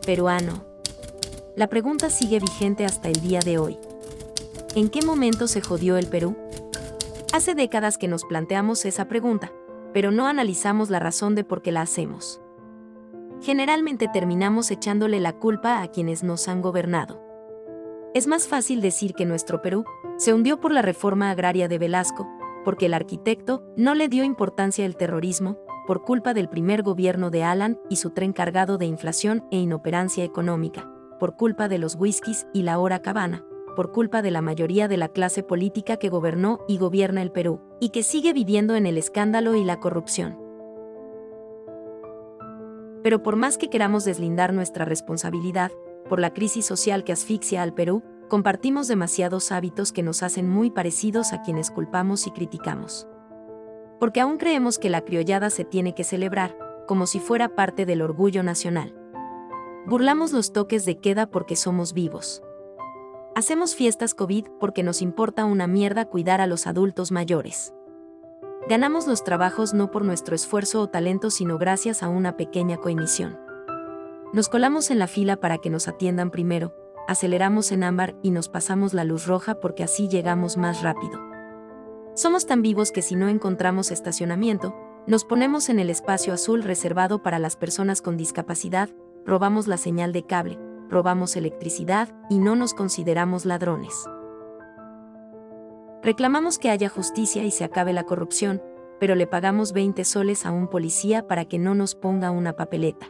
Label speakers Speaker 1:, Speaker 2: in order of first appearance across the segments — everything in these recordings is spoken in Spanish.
Speaker 1: Peruano. La pregunta sigue vigente hasta el día de hoy. ¿En qué momento se jodió el Perú? Hace décadas que nos planteamos esa pregunta, pero no analizamos la razón de por qué la hacemos. Generalmente terminamos echándole la culpa a quienes nos han gobernado. Es más fácil decir que nuestro Perú se hundió por la reforma agraria de Velasco, porque el arquitecto no le dio importancia al terrorismo, por culpa del primer gobierno de Alan y su tren cargado de inflación e inoperancia económica, por culpa de los whiskies y la hora cabana, por culpa de la mayoría de la clase política que gobernó y gobierna el Perú, y que sigue viviendo en el escándalo y la corrupción. Pero por más que queramos deslindar nuestra responsabilidad, por la crisis social que asfixia al Perú, compartimos demasiados hábitos que nos hacen muy parecidos a quienes culpamos y criticamos. Porque aún creemos que la criollada se tiene que celebrar, como si fuera parte del orgullo nacional. Burlamos los toques de queda porque somos vivos. Hacemos fiestas COVID porque nos importa una mierda cuidar a los adultos mayores. Ganamos los trabajos no por nuestro esfuerzo o talento sino gracias a una pequeña coimisión. Nos colamos en la fila para que nos atiendan primero, aceleramos en ámbar y nos pasamos la luz roja porque así llegamos más rápido. Somos tan vivos que si no encontramos estacionamiento, nos ponemos en el espacio azul reservado para las personas con discapacidad, robamos la señal de cable, robamos electricidad y no nos consideramos ladrones. Reclamamos que haya justicia y se acabe la corrupción, pero le pagamos 20 soles a un policía para que no nos ponga una papeleta.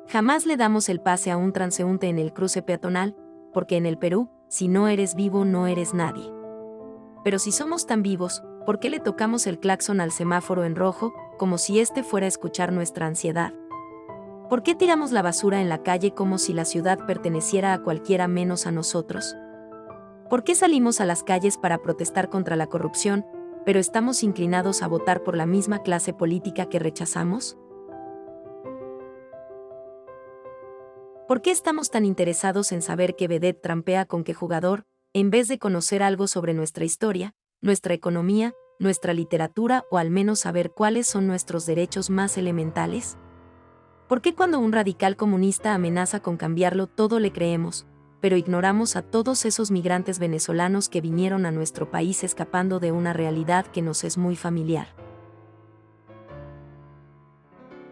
Speaker 1: Jamás le damos el pase a un transeúnte en el cruce peatonal, porque en el Perú, si no eres vivo no eres nadie. Pero si somos tan vivos, ¿por qué le tocamos el claxon al semáforo en rojo, como si este fuera a escuchar nuestra ansiedad? ¿Por qué tiramos la basura en la calle como si la ciudad perteneciera a cualquiera menos a nosotros? ¿Por qué salimos a las calles para protestar contra la corrupción, pero estamos inclinados a votar por la misma clase política que rechazamos? ¿Por qué estamos tan interesados en saber qué vedette trampea con qué jugador, en vez de conocer algo sobre nuestra historia, nuestra economía, nuestra literatura o al menos saber cuáles son nuestros derechos más elementales? ¿Por qué cuando un radical comunista amenaza con cambiarlo todo le creemos, pero ignoramos a todos esos migrantes venezolanos que vinieron a nuestro país escapando de una realidad que nos es muy familiar?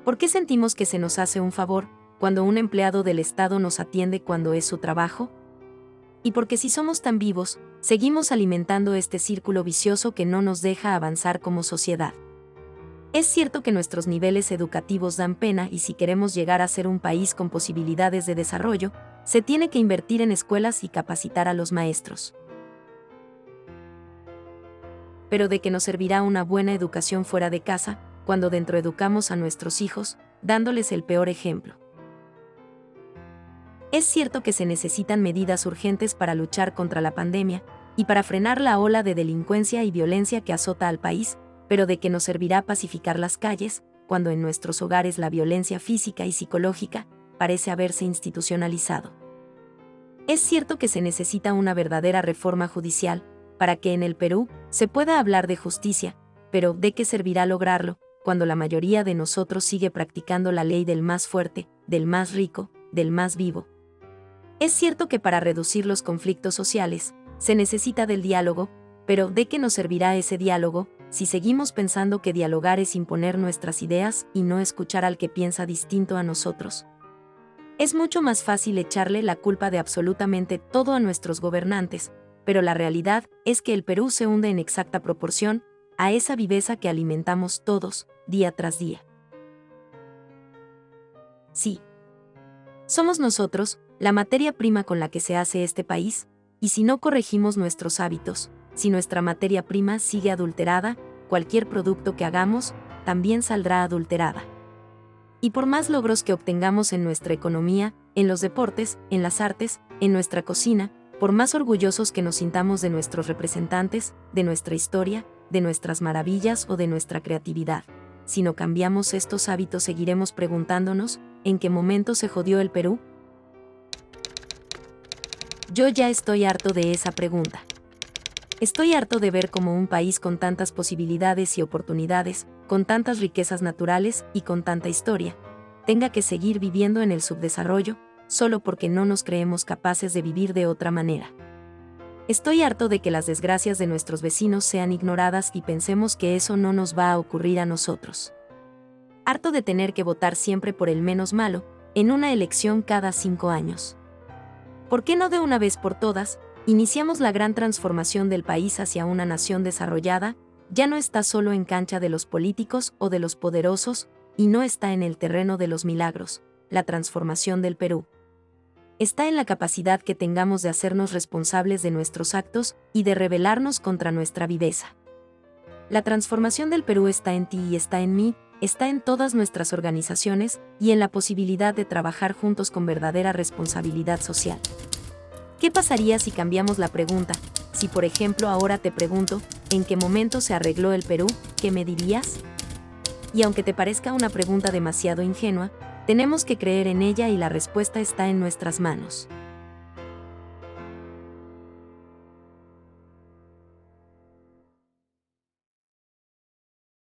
Speaker 1: ¿Por qué sentimos que se nos hace un favor cuando un empleado del Estado nos atiende cuando es su trabajo? Y porque si somos tan vivos, seguimos alimentando este círculo vicioso que no nos deja avanzar como sociedad. Es cierto que nuestros niveles educativos dan pena y si queremos llegar a ser un país con posibilidades de desarrollo, se tiene que invertir en escuelas y capacitar a los maestros. Pero ¿de qué nos servirá una buena educación fuera de casa, cuando dentro educamos a nuestros hijos, dándoles el peor ejemplo? Es cierto que se necesitan medidas urgentes para luchar contra la pandemia y para frenar la ola de delincuencia y violencia que azota al país, pero ¿de qué nos servirá pacificar las calles, cuando en nuestros hogares la violencia física y psicológica parece haberse institucionalizado? Es cierto que se necesita una verdadera reforma judicial para que en el Perú se pueda hablar de justicia, pero ¿de qué servirá lograrlo, cuando la mayoría de nosotros sigue practicando la ley del más fuerte, del más rico, del más vivo? Es cierto que para reducir los conflictos sociales, se necesita del diálogo, pero ¿de qué nos servirá ese diálogo, si seguimos pensando que dialogar es imponer nuestras ideas y no escuchar al que piensa distinto a nosotros? Es mucho más fácil echarle la culpa de absolutamente todo a nuestros gobernantes, pero la realidad es que el Perú se hunde en exacta proporción a esa viveza que alimentamos todos, día tras día. Sí. Somos nosotros, la materia prima con la que se hace este país, y si no corregimos nuestros hábitos, si nuestra materia prima sigue adulterada, cualquier producto que hagamos, también saldrá adulterada. Y por más logros que obtengamos en nuestra economía, en los deportes, en las artes, en nuestra cocina, por más orgullosos que nos sintamos de nuestros representantes, de nuestra historia, de nuestras maravillas o de nuestra creatividad, si no cambiamos estos hábitos seguiremos preguntándonos, ¿en qué momento se jodió el Perú? Yo ya estoy harto de esa pregunta. Estoy harto de ver cómo un país con tantas posibilidades y oportunidades, con tantas riquezas naturales y con tanta historia, tenga que seguir viviendo en el subdesarrollo, solo porque no nos creemos capaces de vivir de otra manera. Estoy harto de que las desgracias de nuestros vecinos sean ignoradas y pensemos que eso no nos va a ocurrir a nosotros. Harto de tener que votar siempre por el menos malo, en una elección cada 5 años. ¿Por qué no de una vez por todas, iniciamos la gran transformación del país hacia una nación desarrollada? Ya no está solo en cancha de los políticos o de los poderosos, y no está en el terreno de los milagros, la transformación del Perú. Está en la capacidad que tengamos de hacernos responsables de nuestros actos y de rebelarnos contra nuestra viveza. La transformación del Perú está en ti y está en mí, está en todas nuestras organizaciones y en la posibilidad de trabajar juntos con verdadera responsabilidad social. ¿Qué pasaría si cambiamos la pregunta? Si por ejemplo ahora te pregunto, ¿en qué momento se arregló el Perú? ¿Qué me dirías? Y aunque te parezca una pregunta demasiado ingenua, tenemos que creer en ella y la respuesta está en nuestras manos.